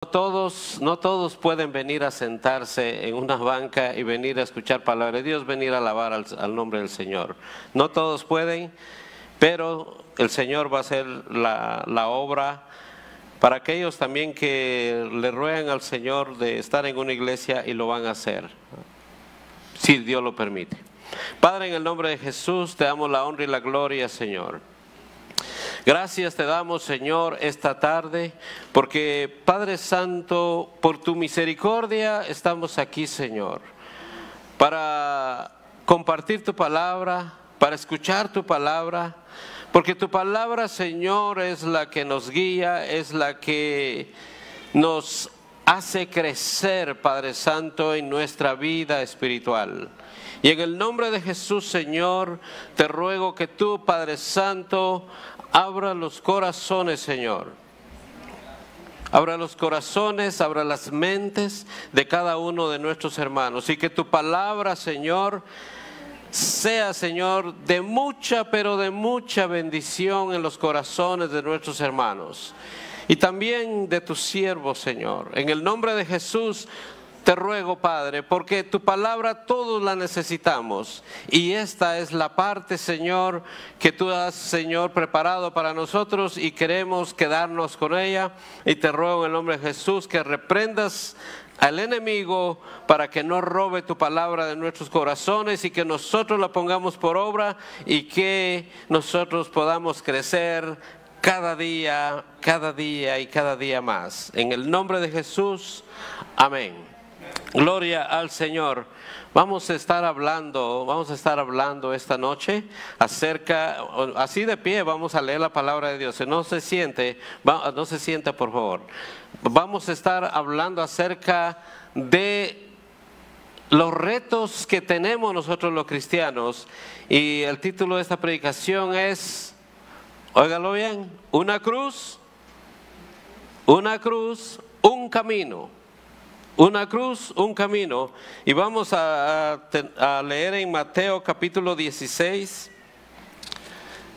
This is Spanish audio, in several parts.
No todos pueden venir a sentarse en una banca y venir a escuchar palabra de Dios, venir a alabar al nombre del Señor. No todos pueden, pero el Señor va a hacer la obra para aquellos también que le ruegan al Señor de estar en una iglesia y lo van a hacer, si Dios lo permite. Padre, en el nombre de Jesús te damos la honra y la gloria, Señor. Gracias te damos, Señor, esta tarde, porque Padre Santo, por tu misericordia estamos aquí, Señor, para compartir tu palabra, para escuchar tu palabra, porque tu palabra, Señor, es la que nos guía, es la que nos hace crecer, Padre Santo, en nuestra vida espiritual. Y en el nombre de Jesús, Señor, te ruego que tú, Padre Santo, abra los corazones, Señor. Abra los corazones, abra las mentes de cada uno de nuestros hermanos. Y que tu palabra, Señor, sea, Señor, de mucha, pero de mucha bendición en los corazones de nuestros hermanos. Y también de tus siervos, Señor. En el nombre de Jesús te ruego, Padre, porque tu palabra todos la necesitamos. Y esta es la parte, Señor, que tú has, Señor, preparado para nosotros y queremos quedarnos con ella. Y te ruego en el nombre de Jesús que reprendas al enemigo para que no robe tu palabra de nuestros corazones y que nosotros la pongamos por obra y que nosotros podamos crecer cada día y cada día más. En el nombre de Jesús, amén. Gloria al Señor. Vamos a estar hablando esta noche acerca, así de pie vamos a leer la palabra de Dios. No se siente por favor. Vamos a estar hablando acerca de los retos que tenemos nosotros los cristianos. Y el título de esta predicación es, óigalo bien, una cruz, un camino. Una cruz, un camino. Y vamos a leer en Mateo capítulo 16,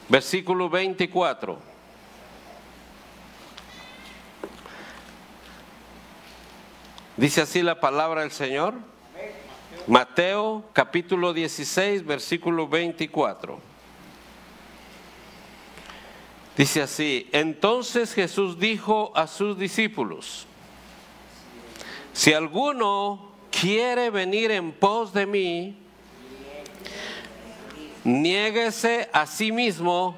versículo 24. Dice así la palabra del Señor. Mateo capítulo 16, versículo 24. Dice así: entonces Jesús dijo a sus discípulos: si alguno quiere venir en pos de mí, niéguese a sí mismo,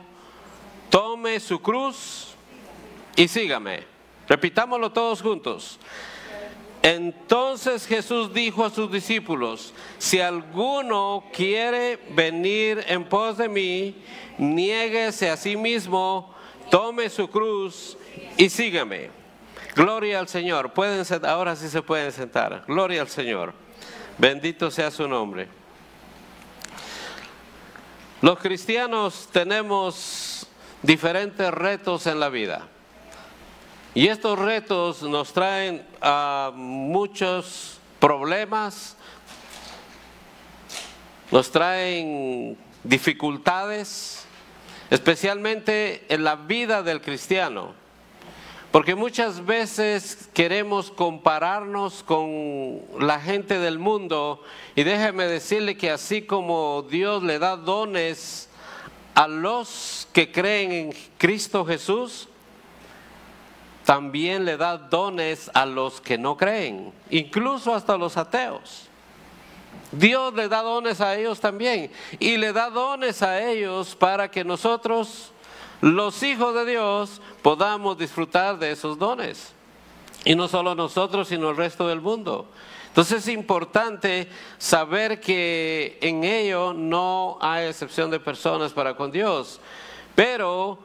tome su cruz y sígame. Repitámoslo todos juntos. Entonces Jesús dijo a sus discípulos: si alguno quiere venir en pos de mí, niéguese a sí mismo, tome su cruz y sígame. Gloria al Señor. Ahora sí se pueden sentar. Gloria al Señor. Bendito sea su nombre. Los cristianos tenemos diferentes retos en la vida. Y estos retos nos traen muchos problemas, nos traen dificultades, especialmente en la vida del cristiano. Porque muchas veces queremos compararnos con la gente del mundo, y déjeme decirle que así como Dios le da dones a los que creen en Cristo Jesús, también le da dones a los que no creen, incluso hasta los ateos. Dios le da dones a ellos también, y le da dones a ellos para que nosotros, los hijos de Dios, podamos disfrutar de esos dones. Y no solo nosotros, sino el resto del mundo. Entonces es importante saber que en ello no hay excepción de personas para con Dios. Pero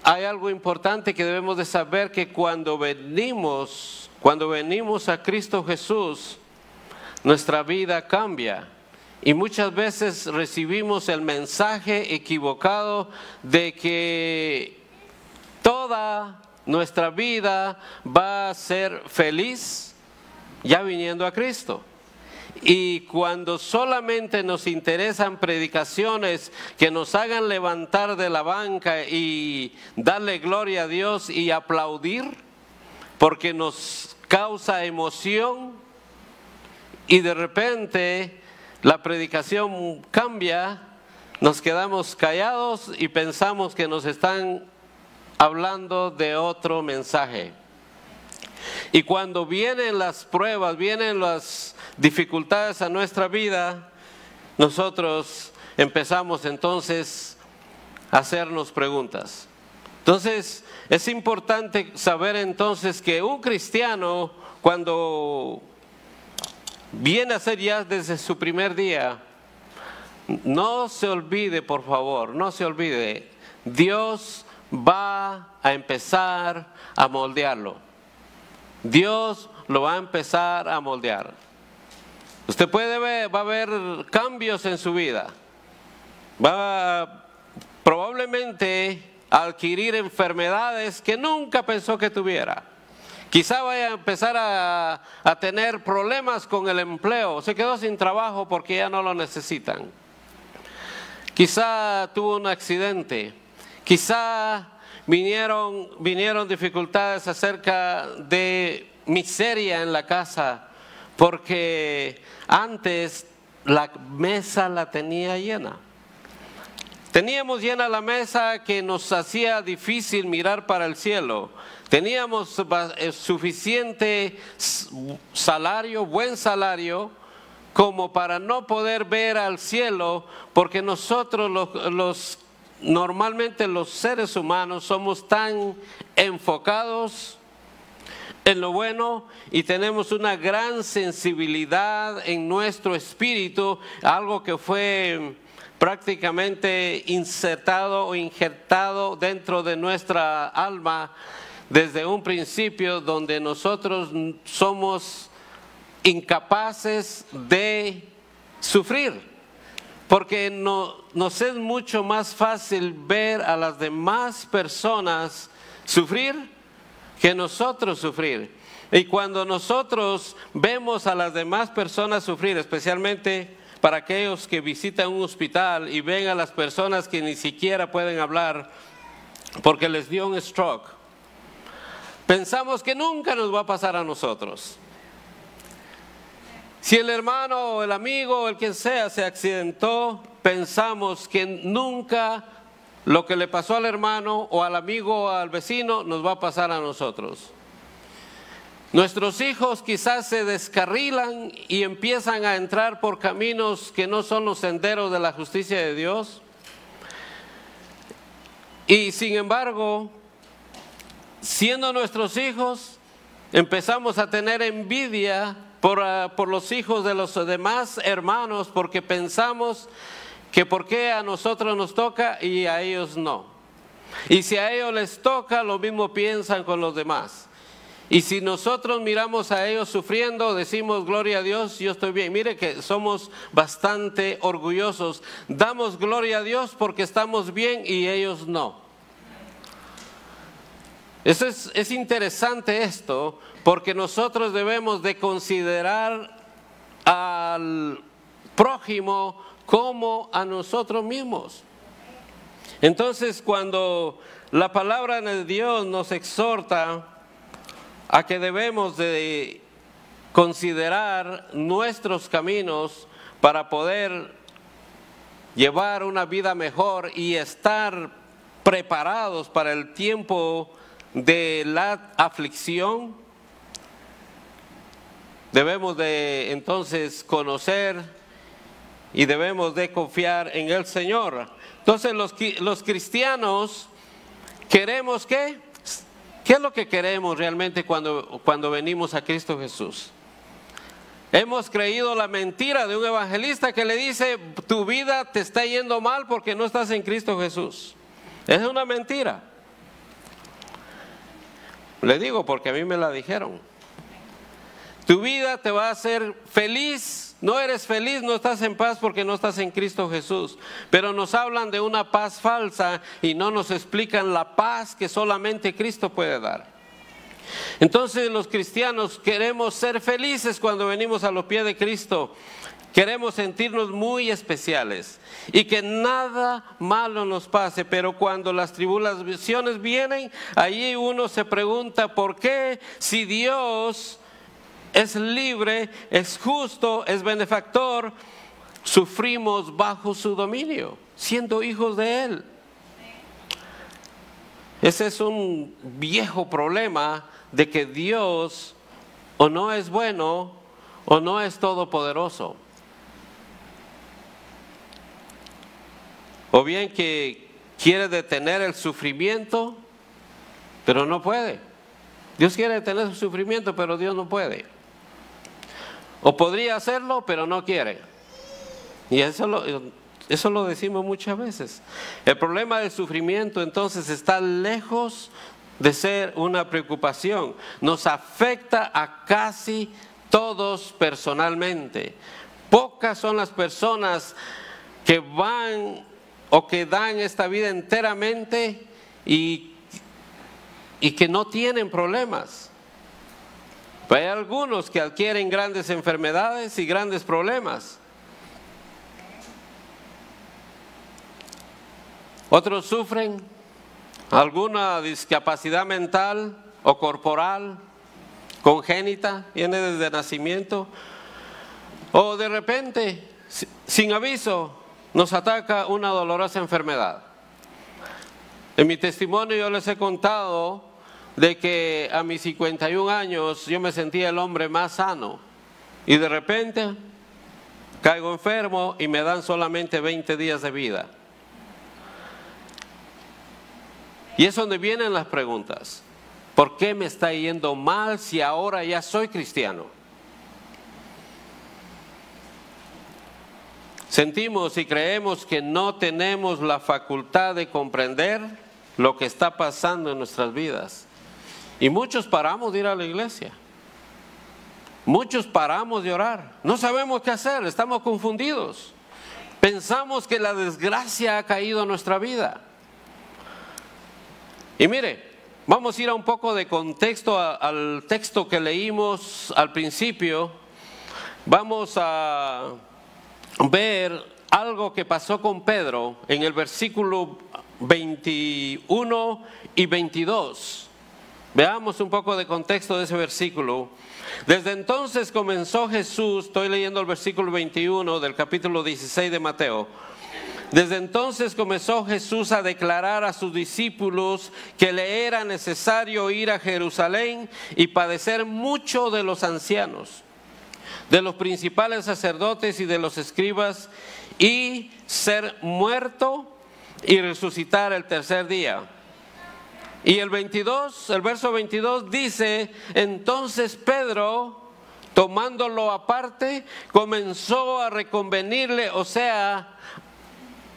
hay algo importante que debemos de saber, que cuando venimos a Cristo Jesús, nuestra vida cambia. Y muchas veces recibimos el mensaje equivocado de que toda nuestra vida va a ser feliz ya viniendo a Cristo. Y cuando solamente nos interesan predicaciones que nos hagan levantar de la banca y darle gloria a Dios y aplaudir, porque nos causa emoción y de repente la predicación cambia, nos quedamos callados y pensamos que nos están hablando de otro mensaje. Y cuando vienen las pruebas, vienen las dificultades a nuestra vida, nosotros empezamos entonces a hacernos preguntas. Entonces es importante saber entonces que un cristiano, cuando viene a ser ya desde su primer día, no se olvide, por favor, no se olvide, Dios va a empezar a moldearlo. Dios lo va a empezar a moldear. Usted puede ver, va a haber cambios en su vida. Va probablemente a adquirir enfermedades que nunca pensó que tuviera. Quizá vaya a empezar a tener problemas con el empleo. Se quedó sin trabajo porque ya no lo necesitan. Quizá tuvo un accidente. Quizá vinieron dificultades acerca de miseria en la casa, porque antes la mesa la tenía llena. Teníamos llena la mesa que nos hacía difícil mirar para el cielo. Teníamos suficiente salario, buen salario, como para no poder ver al cielo, porque nosotros normalmente los seres humanos somos tan enfocados en lo bueno y tenemos una gran sensibilidad en nuestro espíritu, algo que fue prácticamente insertado o injertado dentro de nuestra alma desde un principio, donde nosotros somos incapaces de sufrir. Porque nos es mucho más fácil ver a las demás personas sufrir que nosotros sufrir. Y cuando nosotros vemos a las demás personas sufrir, especialmente para aquellos que visitan un hospital y ven a las personas que ni siquiera pueden hablar porque les dio un stroke, pensamos que nunca nos va a pasar a nosotros. Si el hermano o el amigo o el quien sea se accidentó, pensamos que nunca lo que le pasó al hermano o al amigo o al vecino nos va a pasar a nosotros. Nuestros hijos quizás se descarrilan y empiezan a entrar por caminos que no son los senderos de la justicia de Dios. Y sin embargo, siendo nuestros hijos, empezamos a tener envidia por los hijos de los demás hermanos, porque pensamos que por qué a nosotros nos toca y a ellos no. Y si a ellos les toca, lo mismo piensan con los demás. Y si nosotros miramos a ellos sufriendo, decimos gloria a Dios, yo estoy bien. Mire que somos bastante orgullosos. Damos gloria a Dios porque estamos bien y ellos no. Es interesante esto, porque nosotros debemos de considerar al prójimo como a nosotros mismos. Entonces, cuando la palabra de Dios nos exhorta a que debemos de considerar nuestros caminos para poder llevar una vida mejor y estar preparados para el tiempo de la aflicción, debemos de entonces conocer y debemos de confiar en el Señor. Entonces los cristianos queremos ¿qué? ¿Qué es lo que queremos realmente cuando venimos a Cristo Jesús? Hemos creído la mentira de un evangelista que le dice: tu vida te está yendo mal porque no estás en Cristo Jesús. Es una mentira. Le digo porque a mí me la dijeron. Tu vida te va a hacer feliz. No eres feliz, no estás en paz porque no estás en Cristo Jesús. Pero nos hablan de una paz falsa y no nos explican la paz que solamente Cristo puede dar. Entonces los cristianos queremos ser felices cuando venimos a los pies de Cristo. queremos sentirnos muy especiales y que nada malo nos pase, pero cuando las tribulaciones vienen, allí uno se pregunta por qué, si Dios es libre, es justo, es benefactor, sufrimos bajo su dominio, siendo hijos de Él. Ese es un viejo problema de que Dios o no es bueno o no es todopoderoso. O bien que quiere detener el sufrimiento, pero no puede. Dios quiere detener su sufrimiento, pero Dios no puede. O podría hacerlo, pero no quiere. Y eso lo decimos muchas veces. El problema del sufrimiento entonces está lejos de ser una preocupación. Nos afecta a casi todos personalmente. Pocas son las personas que van o que dan esta vida enteramente y que no tienen problemas. Pero hay algunos que adquieren grandes enfermedades y grandes problemas. Otros sufren alguna discapacidad mental o corporal, congénita, viene desde nacimiento, o de repente, sin aviso, nos ataca una dolorosa enfermedad. En mi testimonio yo les he contado de que a mis 51 años yo me sentía el hombre más sano y de repente caigo enfermo y me dan solamente 20 días de vida. Y es donde vienen las preguntas. ¿Por qué me está yendo mal si ahora ya soy cristiano? Sentimos y creemos que no tenemos la facultad de comprender lo que está pasando en nuestras vidas. Y muchos paramos de ir a la iglesia. Muchos paramos de orar. No sabemos qué hacer, estamos confundidos. Pensamos que la desgracia ha caído en nuestra vida. Y mire, vamos a ir a un poco de contexto al texto que leímos al principio. Vamos a ver algo que pasó con Pedro en el versículo 21 y 22. Veamos un poco de contexto de ese versículo. Desde entonces comenzó Jesús, estoy leyendo el versículo 21 del capítulo 16 de Mateo. Desde entonces comenzó Jesús a declarar a sus discípulos que le era necesario ir a Jerusalén y padecer mucho de los ancianos, de los principales sacerdotes y de los escribas, y ser muerto y resucitar el tercer día. Y el verso 22 dice: entonces Pedro, tomándolo aparte, comenzó a reconvenirle, o sea,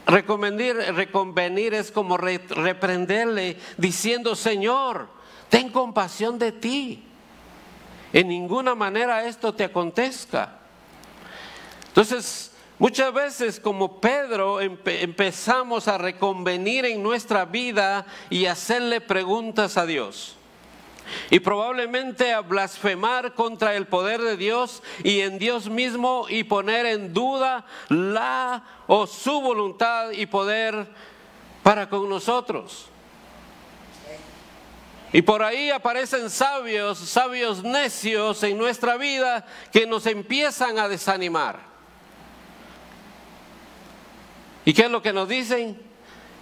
reconvenir es como reprenderle, diciendo: Señor, ten compasión de ti, en ninguna manera esto te acontezca. Entonces, muchas veces como Pedro empezamos a reconvenir en nuestra vida y hacerle preguntas a Dios. Y probablemente a blasfemar contra el poder de Dios y en Dios mismo, y poner en duda su voluntad y poder para con nosotros. Y por ahí aparecen sabios necios en nuestra vida que nos empiezan a desanimar. ¿Y qué es lo que nos dicen?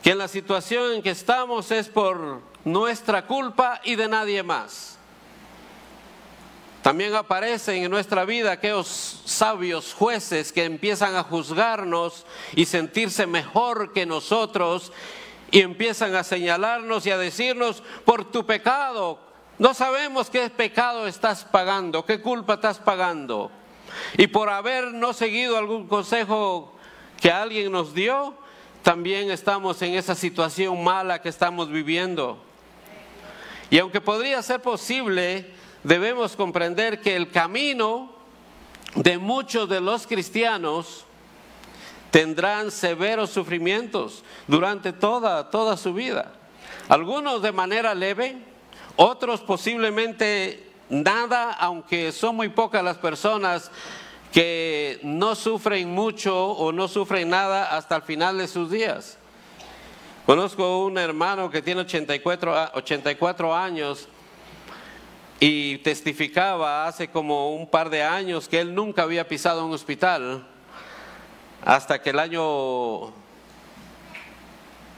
Que en la situación en que estamos es por nuestra culpa y de nadie más. También aparecen en nuestra vida aquellos sabios jueces que empiezan a juzgarnos y sentirse mejor que nosotros, y empiezan a señalarnos y a decirnos: por tu pecado, no sabemos qué pecado estás pagando, qué culpa estás pagando. Y por haber no seguido algún consejo que alguien nos dio, también estamos en esa situación mala que estamos viviendo. Y aunque podría ser posible, debemos comprender que el camino de muchos de los cristianos tendrán severos sufrimientos durante toda su vida. Algunos de manera leve, otros posiblemente nada, aunque son muy pocas las personas que no sufren mucho o no sufren nada hasta el final de sus días. Conozco un hermano que tiene 84 años y testificaba hace como un par de años que él nunca había pisado un hospital hasta que el año,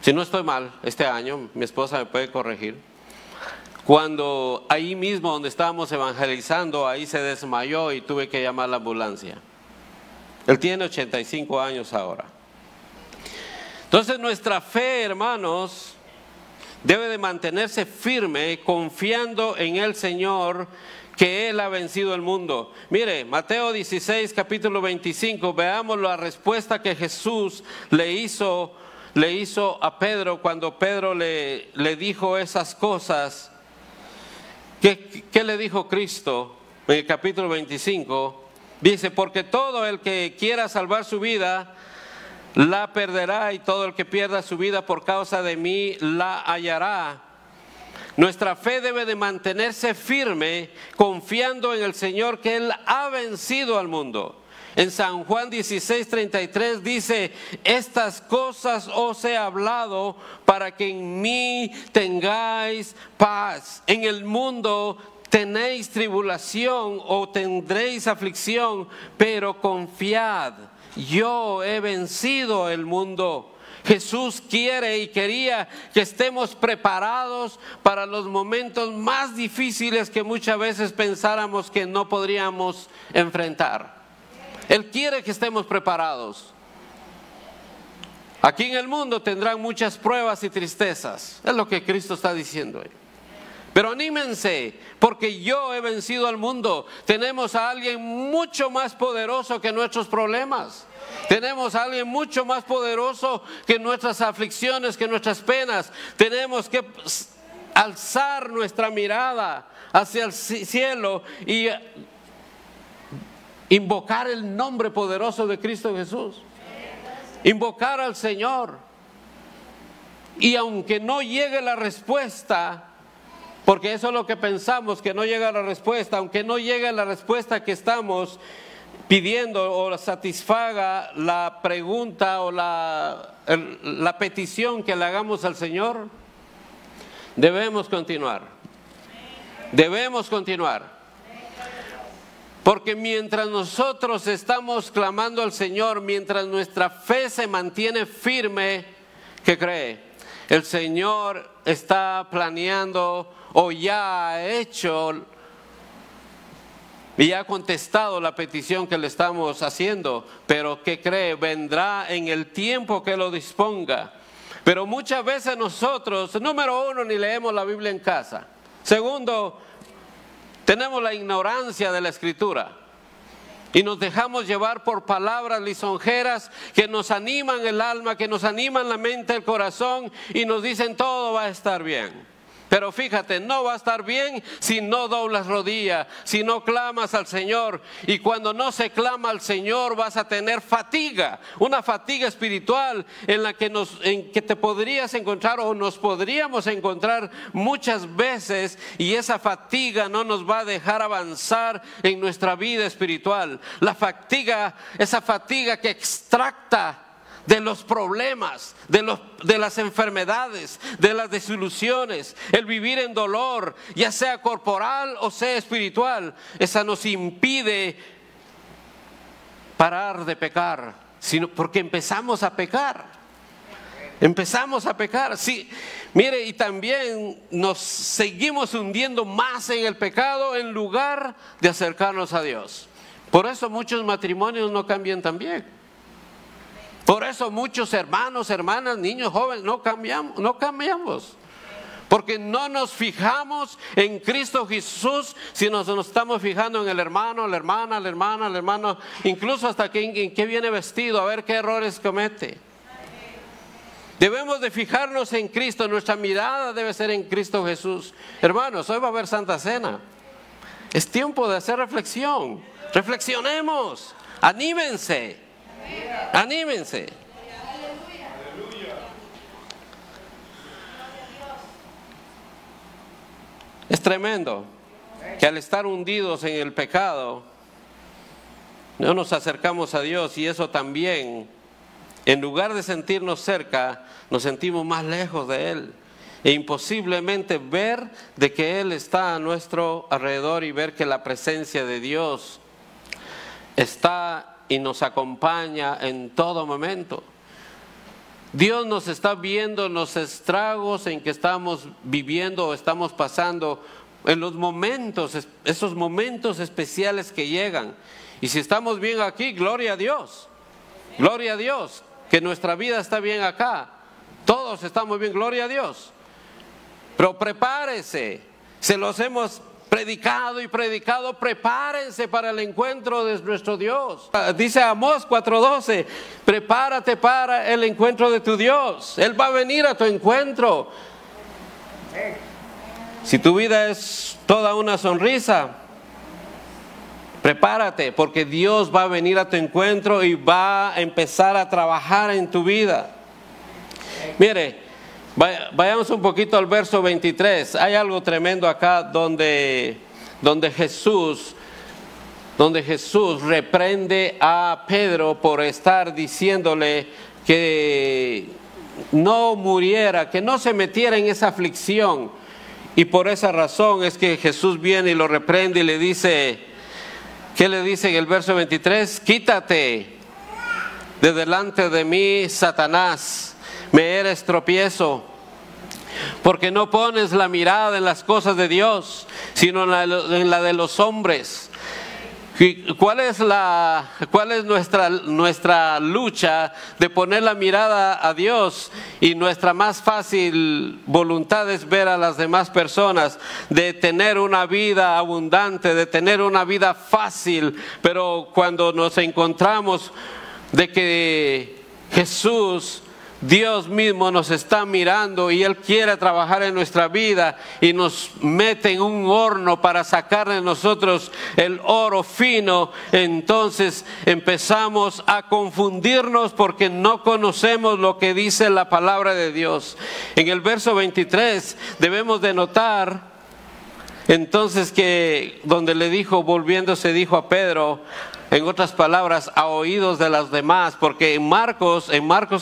si no estoy mal, este año, mi esposa me puede corregir, cuando ahí mismo donde estábamos evangelizando, ahí se desmayó y tuve que llamar a la ambulancia. Él tiene 85 años ahora. Entonces nuestra fe, hermanos, debe de mantenerse firme, confiando en el Señor, que Él ha vencido el mundo. Mire, Mateo 16, capítulo 25, veamos la respuesta que Jesús le hizo a Pedro cuando Pedro le dijo esas cosas. ¿Qué le dijo Cristo en el capítulo 25? Dice, porque todo el que quiera salvar su vida, la perderá, y todo el que pierda su vida por causa de mí, la hallará. Nuestra fe debe de mantenerse firme, confiando en el Señor, que Él ha vencido al mundo. En San Juan 16:33 dice, estas cosas os he hablado para que en mí tengáis paz. En el mundo tenéis tribulación o tendréis aflicción, pero confiad, yo he vencido el mundo. Jesús quiere y quería que estemos preparados para los momentos más difíciles que muchas veces pensáramos que no podríamos enfrentar. Él quiere que estemos preparados. Aquí en el mundo tendrán muchas pruebas y tristezas. Es lo que Cristo está diciendo ahí. Pero anímense, porque yo he vencido al mundo. Tenemos a alguien mucho más poderoso que nuestros problemas. Tenemos a alguien mucho más poderoso que nuestras aflicciones, que nuestras penas. Tenemos que alzar nuestra mirada hacia el cielo y invocar el nombre poderoso de Cristo Jesús. Invocar al Señor. Y aunque no llegue la respuesta, porque eso es lo que pensamos, que no llega la respuesta, aunque no llegue la respuesta que estamos pidiendo o satisfaga la pregunta o la petición que le hagamos al Señor, debemos continuar. Debemos continuar. Porque mientras nosotros estamos clamando al Señor, mientras nuestra fe se mantiene firme, ¿qué cree? El Señor está planeando o ya ha hecho y ya ha contestado la petición que le estamos haciendo. Pero ¿qué cree? Vendrá en el tiempo que lo disponga. Pero muchas veces nosotros, número uno, ni leemos la Biblia en casa. Segundo, tenemos la ignorancia de la Escritura y nos dejamos llevar por palabras lisonjeras que nos animan el alma, que nos animan la mente, el corazón, y nos dicen todo va a estar bien. Pero fíjate, no va a estar bien si no doblas rodilla, si no clamas al Señor. Y cuando no se clama al Señor vas a tener fatiga, una fatiga espiritual en la que te podrías encontrar o nos podríamos encontrar muchas veces, y esa fatiga no nos va a dejar avanzar en nuestra vida espiritual. La fatiga, esa fatiga que extracta de los problemas, de las enfermedades, de las desilusiones, el vivir en dolor, ya sea corporal o sea espiritual, esa nos impide parar de pecar, sino porque empezamos a pecar. Empezamos a pecar, sí. Mire, y también nos seguimos hundiendo más en el pecado en lugar de acercarnos a Dios. Por eso muchos matrimonios no cambian tan bien. Por eso muchos hermanos, hermanas, niños, jóvenes no cambiamos. Porque no nos fijamos en Cristo Jesús, sino nos estamos fijando en el hermano, la hermana, la hermana, el hermano, incluso hasta en qué viene vestido, a ver qué errores comete. Debemos de fijarnos en Cristo, nuestra mirada debe ser en Cristo Jesús. Hermanos, hoy va a haber Santa Cena. Es tiempo de hacer reflexión. Reflexionemos, anímense. Anímense. Es tremendo que al estar hundidos en el pecado no nos acercamos a Dios, y eso también, en lugar de sentirnos cerca, nos sentimos más lejos de Él. E imposiblemente ver de que Él está a nuestro alrededor y ver que la presencia de Dios está y nos acompaña en todo momento. Dios nos está viendo en los estragos en que estamos viviendo o estamos pasando, en los momentos, esos momentos especiales que llegan. Y si estamos bien aquí, gloria a Dios, que nuestra vida está bien acá. Todos estamos bien, gloria a Dios. Pero prepárese, se los hemos predicado y predicado, prepárense para el encuentro de nuestro Dios. Dice Amós 4:12, prepárate para el encuentro de tu Dios. Él va a venir a tu encuentro. Si tu vida es toda una sonrisa, prepárate, porque Dios va a venir a tu encuentro y va a empezar a trabajar en tu vida. Mire, vayamos un poquito al verso 23. Hay algo tremendo acá donde Jesús reprende a Pedro por estar diciéndole que no muriera, que no se metiera en esa aflicción. Y por esa razón es que Jesús viene y lo reprende y le dice, ¿qué le dice en el verso 23? Quítate de delante de mí, Satanás. Me eres tropiezo, porque no pones la mirada en las cosas de Dios, sino en la de los hombres. ¿Cuál es nuestra lucha de poner la mirada a Dios? Y nuestra más fácil voluntad es ver a las demás personas, de tener una vida abundante, de tener una vida fácil. Pero cuando nos encontramos de que Jesús, Dios mismo nos está mirando y Él quiere trabajar en nuestra vida y nos mete en un horno para sacar de nosotros el oro fino, entonces empezamos a confundirnos porque no conocemos lo que dice la palabra de Dios. En el verso 23 debemos de notar entonces que donde le dijo, volviéndose dijo a Pedro, en otras palabras, a oídos de los demás, porque en Marcos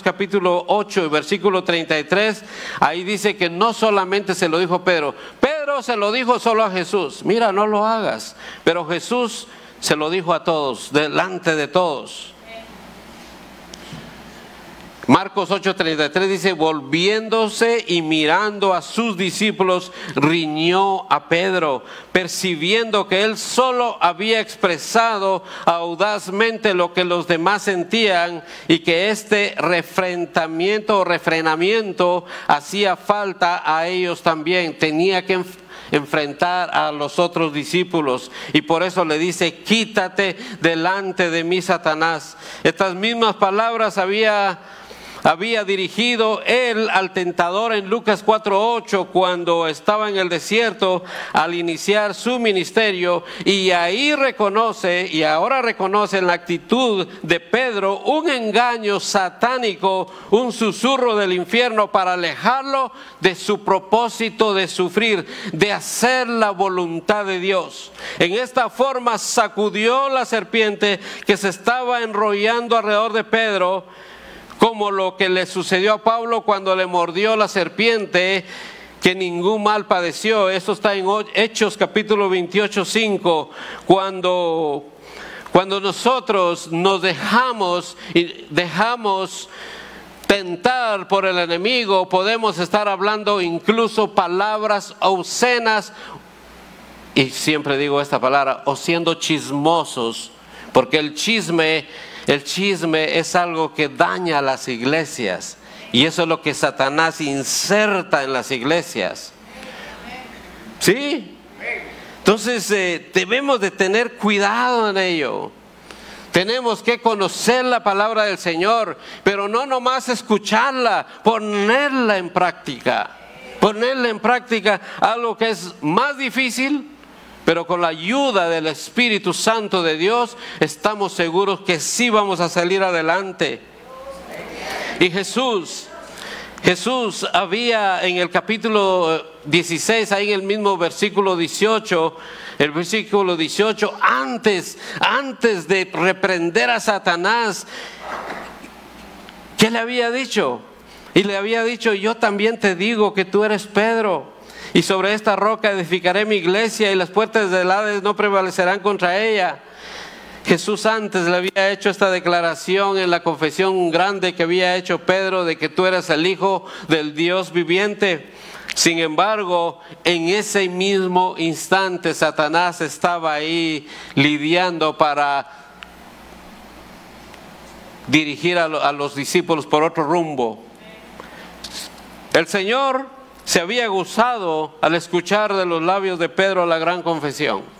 capítulo 8 y versículo 33, ahí dice que no solamente se lo dijo a Pedro, Pedro se lo dijo solo a Jesús, mira, no lo hagas, pero Jesús se lo dijo a todos, delante de todos. Marcos 8:33 dice, volviéndose y mirando a sus discípulos, riñó a Pedro, percibiendo que él solo había expresado audazmente lo que los demás sentían y que este refrenamiento hacía falta a ellos también. Tenía que enfrentar a los otros discípulos, y por eso le dice, quítate delante de mí, Satanás. Estas mismas palabras había dirigido él al tentador en Lucas 4:8 cuando estaba en el desierto al iniciar su ministerio, y ahí ahora reconoce en la actitud de Pedro un engaño satánico, un susurro del infierno para alejarlo de su propósito de sufrir, de hacer la voluntad de Dios. En esta forma sacudió la serpiente que se estaba enrollando alrededor de Pedro, como lo que le sucedió a Pablo cuando le mordió la serpiente, que ningún mal padeció. Eso está en Hechos capítulo 28:5, cuando nosotros nos dejamos tentar por el enemigo, podemos estar hablando incluso palabras obscenas, y siempre digo esta palabra, o siendo chismosos, porque el chisme es algo que daña a las iglesias, y eso es lo que Satanás inserta en las iglesias. ¿Sí? Entonces debemos de tener cuidado en ello. Tenemos que conocer la palabra del Señor, pero no nomás escucharla, ponerla en práctica. Ponerla en práctica, algo que es más difícil, pero con la ayuda del Espíritu Santo de Dios estamos seguros que sí vamos a salir adelante. Y Jesús Jesús había en el capítulo 16, ahí en el mismo versículo 18, el versículo 18, antes de reprender a Satanás, ¿qué le había dicho? Y le había dicho: yo también te digo que tú eres Pedro, y sobre esta roca edificaré mi iglesia, y las puertas del Hades no prevalecerán contra ella. Jesús antes le había hecho esta declaración en la confesión grande que había hecho Pedro de que tú eres el Hijo del Dios viviente. Sin embargo, en ese mismo instante Satanás estaba ahí lidiando para dirigir a los discípulos por otro rumbo. El Señor se había gozado al escuchar de los labios de Pedro la gran confesión.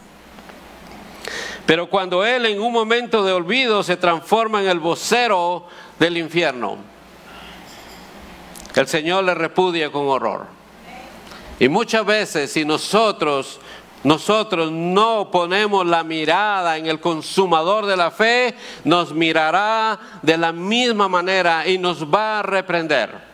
Pero cuando él en un momento de olvido se transforma en el vocero del infierno, el Señor le repudia con horror. Y muchas veces si nosotros no ponemos la mirada en el consumador de la fe, nos mirará de la misma manera y nos va a reprender.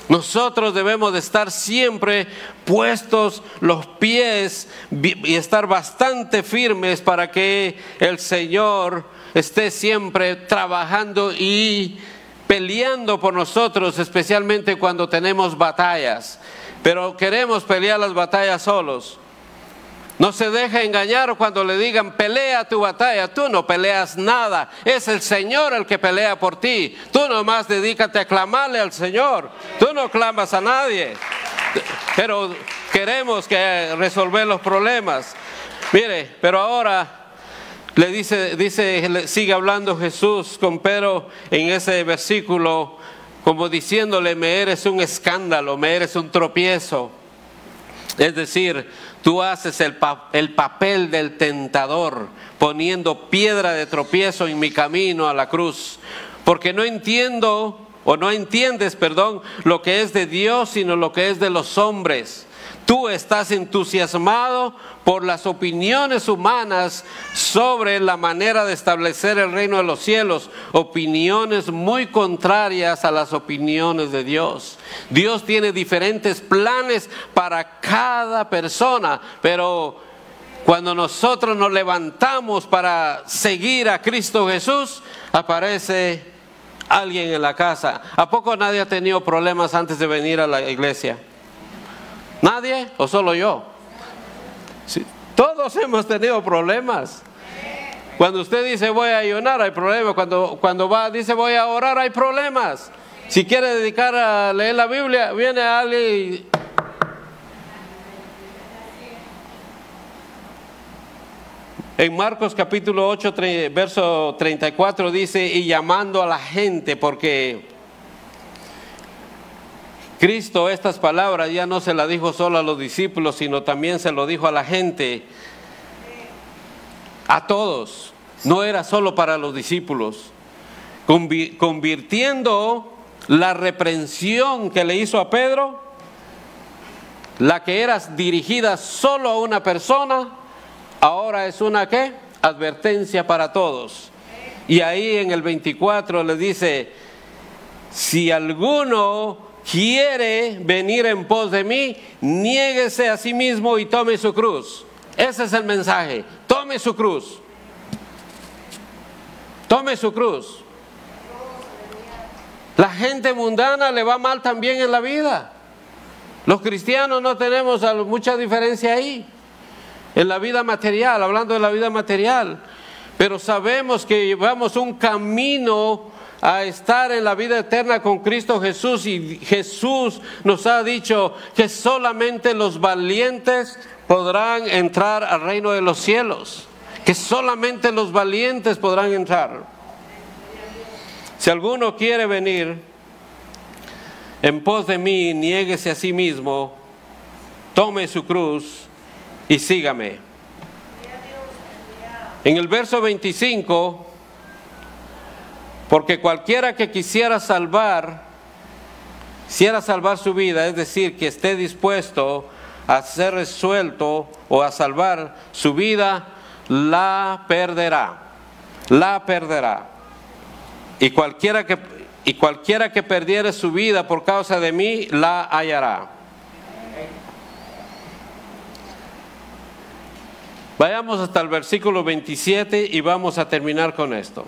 Nosotros debemos de estar siempre puestos los pies y estar bastante firmes para que el Señor esté siempre trabajando y peleando por nosotros, especialmente cuando tenemos batallas. Pero queremos pelear las batallas solos. No se deje engañar cuando le digan pelea tu batalla. Tú no peleas nada, es el Señor el que pelea por ti. Tú nomás dedícate a clamarle al Señor. Tú no clamas a nadie. Pero queremos resolver los problemas. Mire, pero ahora sigue hablando Jesús con Pedro en ese versículo, como diciéndole: me eres un escándalo, me eres un tropiezo. Es decir, tú haces el papel del tentador, poniendo piedra de tropiezo en mi camino a la cruz, porque no entiendes, lo que es de Dios, sino lo que es de los hombres. Tú estás entusiasmado por las opiniones humanas sobre la manera de establecer el reino de los cielos, opiniones muy contrarias a las opiniones de Dios. Dios tiene diferentes planes para cada persona, pero cuando nosotros nos levantamos para seguir a Cristo Jesús, aparece alguien en la casa. ¿A poco nadie ha tenido problemas antes de venir a la iglesia? ¿Nadie o solo yo? Sí, todos hemos tenido problemas. Cuando usted dice voy a ayunar, hay problemas. Cuando dice voy a orar, hay problemas. Si quiere dedicar a leer la Biblia, viene alguien y... En Marcos capítulo 8, verso 34 dice: y llamando a la gente, porque Cristo estas palabras ya no se las dijo solo a los discípulos, sino también se lo dijo a la gente, a todos. No era solo para los discípulos. Convirtiendo la reprensión que le hizo a Pedro, la que era dirigida solo a una persona, ahora es una ¿qué? Advertencia para todos. Y ahí en el 24 le dice: si alguno quiere venir en pos de mí, niéguese a sí mismo y tome su cruz. Ese es el mensaje: tome su cruz. Tome su cruz. La gente mundana le va mal también en la vida. Los cristianos no tenemos mucha diferencia ahí, en la vida material, hablando de la vida material. Pero sabemos que llevamos un camino a estar en la vida eterna con Cristo Jesús, y Jesús nos ha dicho que solamente los valientes podrán entrar al reino de los cielos, que solamente los valientes podrán entrar. Si alguno quiere venir en pos de mí, niéguese a sí mismo, tome su cruz y sígame. En el verso 25, porque cualquiera que quisiera salvar su vida, es decir, que esté dispuesto a ser resuelto o a salvar su vida, la perderá. Y y cualquiera que perdiere su vida por causa de mí, la hallará. Vayamos hasta el versículo 27 y vamos a terminar con esto.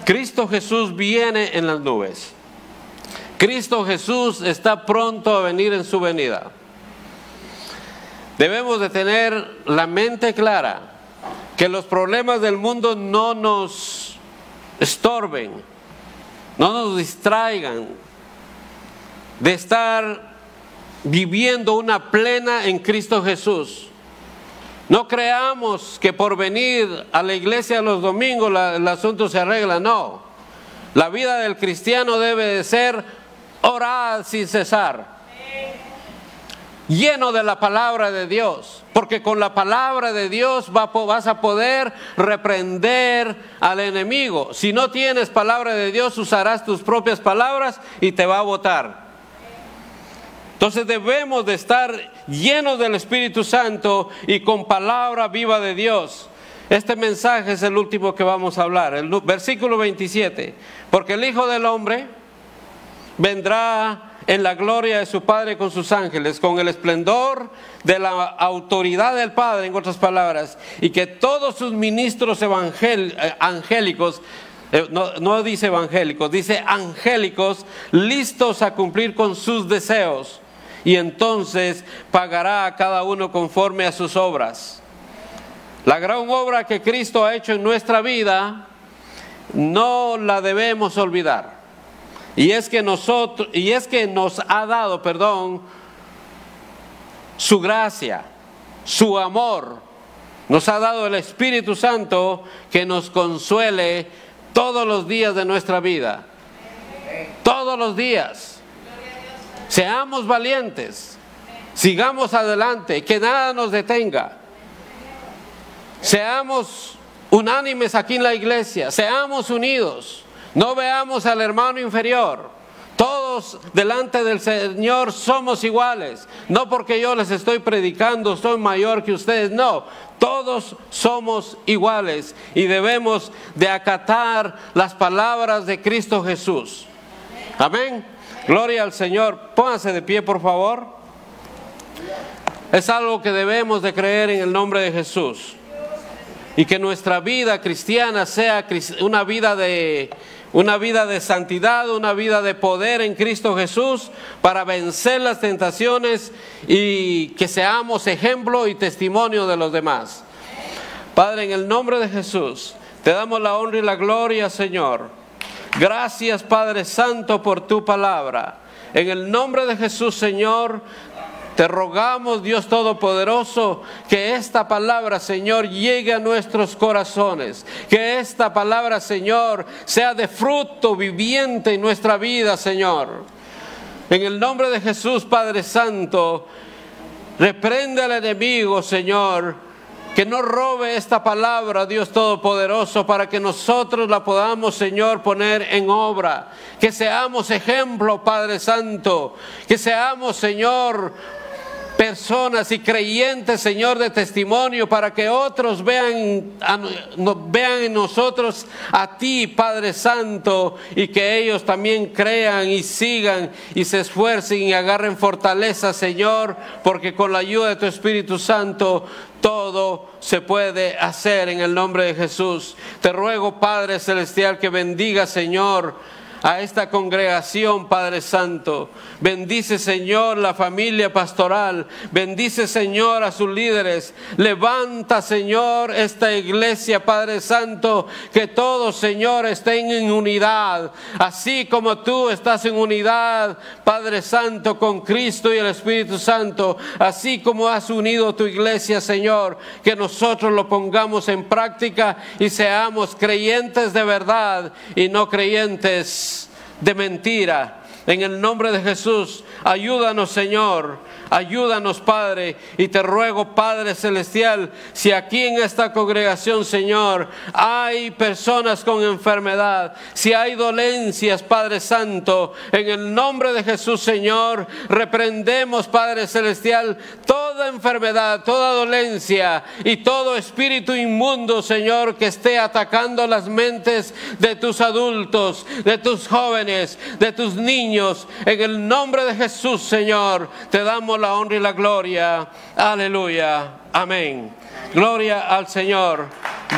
Cristo Jesús viene en las nubes. Cristo Jesús está pronto a venir en su venida. Debemos de tener la mente clara, que los problemas del mundo no nos estorben, no nos distraigan de estar viviendo una plena en Cristo Jesús. No creamos que por venir a la iglesia los domingos el asunto se arregla, no. La vida del cristiano debe de ser orar sin cesar, lleno de la palabra de Dios, porque con la palabra de Dios vas a poder reprender al enemigo. Si no tienes palabra de Dios, usarás tus propias palabras y te va a botar. Entonces debemos de estar llenos del Espíritu Santo y con palabra viva de Dios. Este mensaje es el último que vamos a hablar, el versículo 27. Porque el Hijo del Hombre vendrá en la gloria de su Padre con sus ángeles, con el esplendor de la autoridad del Padre, en otras palabras, y que todos sus ministros angélicos, no dice evangélicos, dice angélicos, listos a cumplir con sus deseos. Y entonces pagará a cada uno conforme a sus obras. La gran obra que Cristo ha hecho en nuestra vida no la debemos olvidar. Y es que nos ha dado, su gracia, su amor. Nos ha dado el Espíritu Santo que nos consuele todos los días de nuestra vida. Todos los días. Seamos valientes, sigamos adelante, que nada nos detenga. Seamos unánimes aquí en la iglesia, seamos unidos, no veamos al hermano inferior. Todos delante del Señor somos iguales, no porque yo les estoy predicando, soy mayor que ustedes, no. Todos somos iguales y debemos de acatar las palabras de Cristo Jesús. Amén. Gloria al Señor. Pónganse de pie, por favor. Es algo que debemos de creer en el nombre de Jesús. Y que nuestra vida cristiana sea una vida de santidad, una vida de poder en Cristo Jesús para vencer las tentaciones y que seamos ejemplo y testimonio de los demás. Padre, en el nombre de Jesús, te damos la honra y la gloria, Señor. Gracias, Padre Santo, por tu palabra. En el nombre de Jesús, Señor, te rogamos, Dios Todopoderoso, que esta palabra, Señor, llegue a nuestros corazones. Que esta palabra, Señor, sea de fruto viviente en nuestra vida, Señor. En el nombre de Jesús, Padre Santo, reprende al enemigo, Señor, que no robe esta palabra, Dios Todopoderoso, para que nosotros la podamos, Señor, poner en obra. Que seamos ejemplo, Padre Santo. Que seamos, Señor, personas y creyentes, Señor, de testimonio, para que otros vean en nosotros a ti, Padre Santo, y que ellos también crean y sigan y se esfuercen y agarren fortaleza, Señor, porque con la ayuda de tu Espíritu Santo todo se puede hacer en el nombre de Jesús. Te ruego, Padre Celestial, que bendiga, Señor, a esta congregación, Padre Santo. Bendice, Señor, la familia pastoral. Bendice, Señor, a sus líderes. Levanta, Señor, esta iglesia, Padre Santo, que todos, Señor, estén en unidad, así como tú estás en unidad, Padre Santo, con Cristo y el Espíritu Santo, así como has unido tu iglesia, Señor, que nosotros lo pongamos en práctica y seamos creyentes de verdad y no creyentes de mentira. En el nombre de Jesús, ayúdanos, Señor, ayúdanos, Padre, y te ruego, Padre Celestial, si aquí en esta congregación, Señor, hay personas con enfermedad, si hay dolencias, Padre Santo, en el nombre de Jesús, Señor, reprendemos, Padre Celestial, toda toda enfermedad, toda dolencia y todo espíritu inmundo, Señor, que esté atacando las mentes de tus adultos, de tus jóvenes, de tus niños. En el nombre de Jesús, Señor, te damos la honra y la gloria. Aleluya. Amén. Gloria al Señor.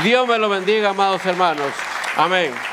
Dios me lo bendiga, amados hermanos. Amén.